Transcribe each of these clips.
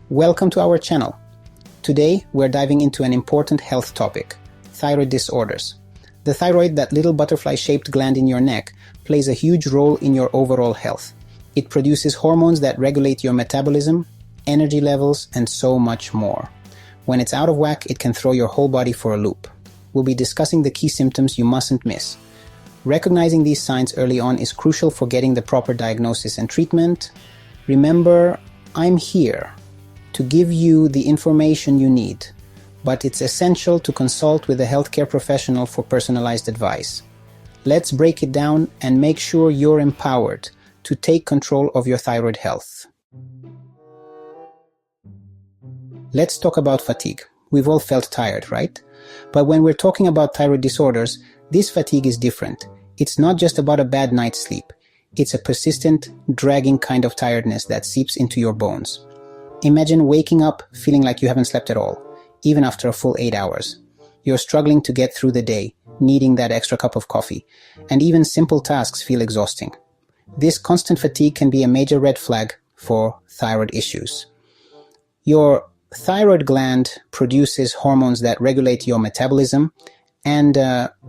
Welcome to our channel. Today, we're diving into an important health topic, thyroid disorders. The thyroid, that little butterfly-shaped gland in your neck, plays a huge role in your overall health. It produces hormones that regulate your metabolism, energy levels, and so much more. When it's out of whack, it can throw your whole body for a loop. We'll be discussing the key symptoms you mustn't miss. Recognizing these signs early on is crucial for getting the proper diagnosis and treatment. Remember, I'm here to give you the information you need, but it's essential to consult with a healthcare professional for personalized advice. Let's break it down and make sure you're empowered to take control of your thyroid health. Let's talk about fatigue. We've all felt tired, right? But when we're talking about thyroid disorders, this fatigue is different. It's not just about a bad night's sleep. It's a persistent, dragging kind of tiredness that seeps into your bones. Imagine waking up feeling like you haven't slept at all, even after a full 8 hours. You're struggling to get through the day, needing that extra cup of coffee, and even simple tasks feel exhausting. This constant fatigue can be a major red flag for thyroid issues. Your thyroid gland produces hormones that regulate your metabolism, and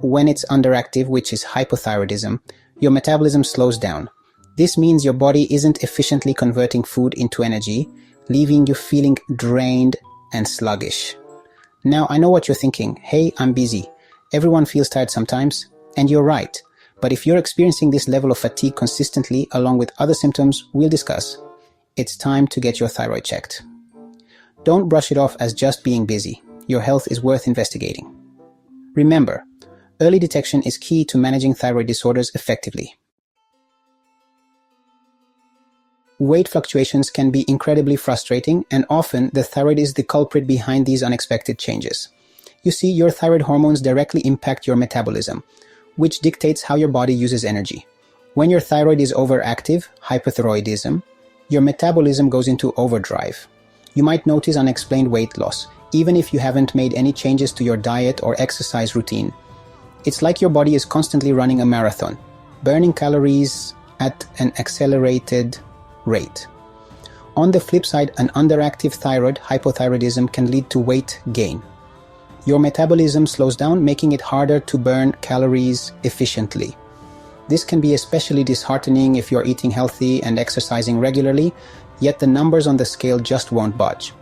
when it's underactive, which is hypothyroidism, your metabolism slows down. This means your body isn't efficiently converting food into energy, leaving you feeling drained and sluggish. Now, I know what you're thinking. Hey, I'm busy. Everyone feels tired sometimes, and you're right. But if you're experiencing this level of fatigue consistently, along with other symptoms we'll discuss, it's time to get your thyroid checked. Don't brush it off as just being busy. Your health is worth investigating. Remember, early detection is key to managing thyroid disorders effectively. Weight fluctuations can be incredibly frustrating, and often the thyroid is the culprit behind these unexpected changes. You see, your thyroid hormones directly impact your metabolism, which dictates how your body uses energy. When your thyroid is overactive, hyperthyroidism, your metabolism goes into overdrive. You might notice unexplained weight loss, even if you haven't made any changes to your diet or exercise routine. It's like your body is constantly running a marathon, burning calories at an accelerated rate. On the flip side, an underactive thyroid, hypothyroidism, can lead to weight gain. Your metabolism slows down, making it harder to burn calories efficiently. This can be especially disheartening if you're eating healthy and exercising regularly, yet the numbers on the scale just won't budge.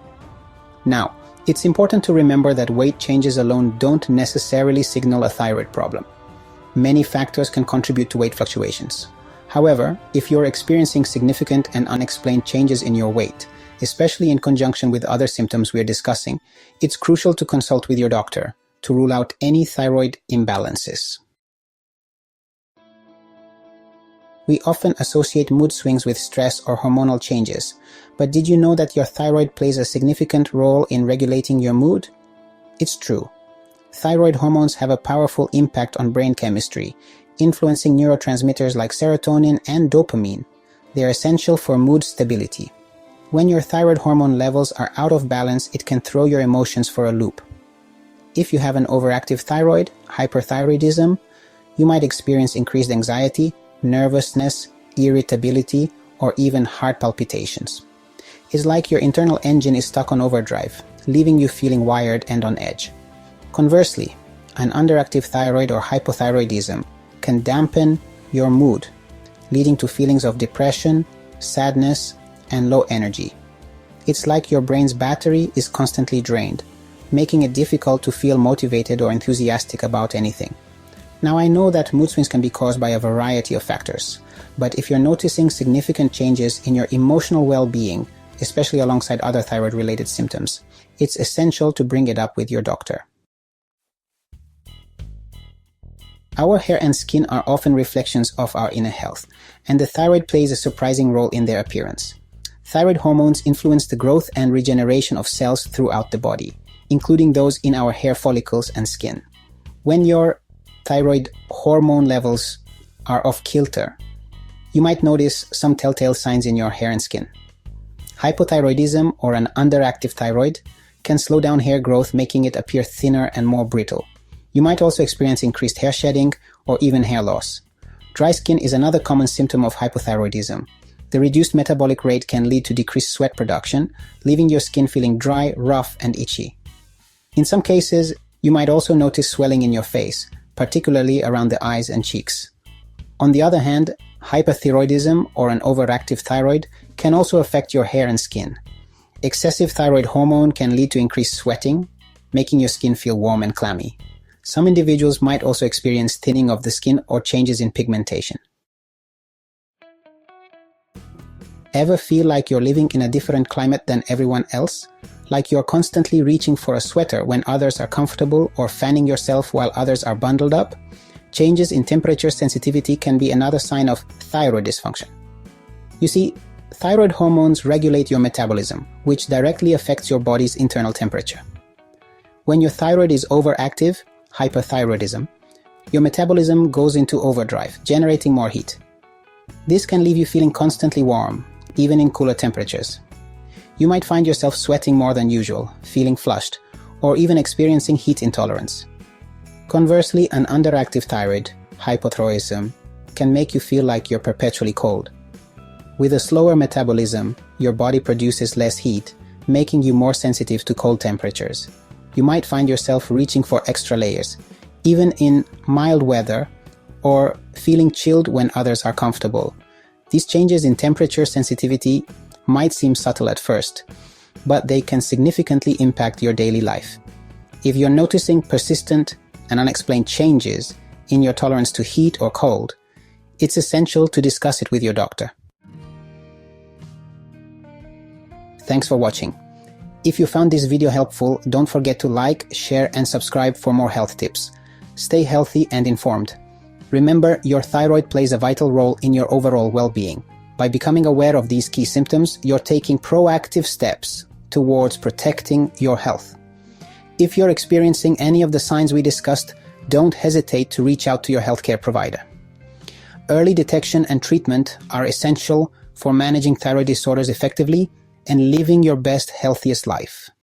Now, it's important to remember that weight changes alone don't necessarily signal a thyroid problem. Many factors can contribute to weight fluctuations. However, if you're experiencing significant and unexplained changes in your weight, especially in conjunction with other symptoms we're discussing, it's crucial to consult with your doctor to rule out any thyroid imbalances. We often associate mood swings with stress or hormonal changes, but did you know that your thyroid plays a significant role in regulating your mood? It's true. Thyroid hormones have a powerful impact on brain chemistry, influencing neurotransmitters like serotonin and dopamine. They are essential for mood stability. When your thyroid hormone levels are out of balance, it can throw your emotions for a loop. If you have an overactive thyroid, hyperthyroidism, you might experience increased anxiety, nervousness, irritability, or even heart palpitations. It's like your internal engine is stuck on overdrive, leaving you feeling wired and on edge. Conversely, an underactive thyroid or hypothyroidism can dampen your mood, leading to feelings of depression, sadness, and low energy. It's like your brain's battery is constantly drained, making it difficult to feel motivated or enthusiastic about anything. Now, I know that mood swings can be caused by a variety of factors, but if you're noticing significant changes in your emotional well-being, especially alongside other thyroid-related symptoms, it's essential to bring it up with your doctor. Our hair and skin are often reflections of our inner health, and the thyroid plays a surprising role in their appearance. Thyroid hormones influence the growth and regeneration of cells throughout the body, including those in our hair follicles and skin. When your thyroid hormone levels are off kilter, you might notice some telltale signs in your hair and skin. Hypothyroidism, or an underactive thyroid, can slow down hair growth, making it appear thinner and more brittle. You might also experience increased hair shedding or even hair loss. Dry skin is another common symptom of hypothyroidism. The reduced metabolic rate can lead to decreased sweat production, leaving your skin feeling dry, rough, and itchy. In some cases, you might also notice swelling in your face, particularly around the eyes and cheeks. On the other hand, hyperthyroidism, or an overactive thyroid, can also affect your hair and skin. Excessive thyroid hormone can lead to increased sweating, making your skin feel warm and clammy. Some individuals might also experience thinning of the skin or changes in pigmentation. Ever feel like you're living in a different climate than everyone else? Like you're constantly reaching for a sweater when others are comfortable, or fanning yourself while others are bundled up? Changes in temperature sensitivity can be another sign of thyroid dysfunction. You see, thyroid hormones regulate your metabolism, which directly affects your body's internal temperature. When your thyroid is overactive, hyperthyroidism, your metabolism goes into overdrive, generating more heat. This can leave you feeling constantly warm, even in cooler temperatures. You might find yourself sweating more than usual, feeling flushed, or even experiencing heat intolerance. Conversely, an underactive thyroid, hypothyroidism, can make you feel like you're perpetually cold. With a slower metabolism, your body produces less heat, making you more sensitive to cold temperatures. You might find yourself reaching for extra layers, even in mild weather, or feeling chilled when others are comfortable. These changes in temperature sensitivity might seem subtle at first, but they can significantly impact your daily life. If you're noticing persistent and unexplained changes in your tolerance to heat or cold, it's essential to discuss it with your doctor. Thanks for watching. If you found this video helpful, don't forget to like, share, and subscribe for more health tips. Stay healthy and informed. Remember, your thyroid plays a vital role in your overall well-being. By becoming aware of these key symptoms, you're taking proactive steps towards protecting your health. If you're experiencing any of the signs we discussed, don't hesitate to reach out to your healthcare provider. Early detection and treatment are essential for managing thyroid disorders effectively and living your best, healthiest life.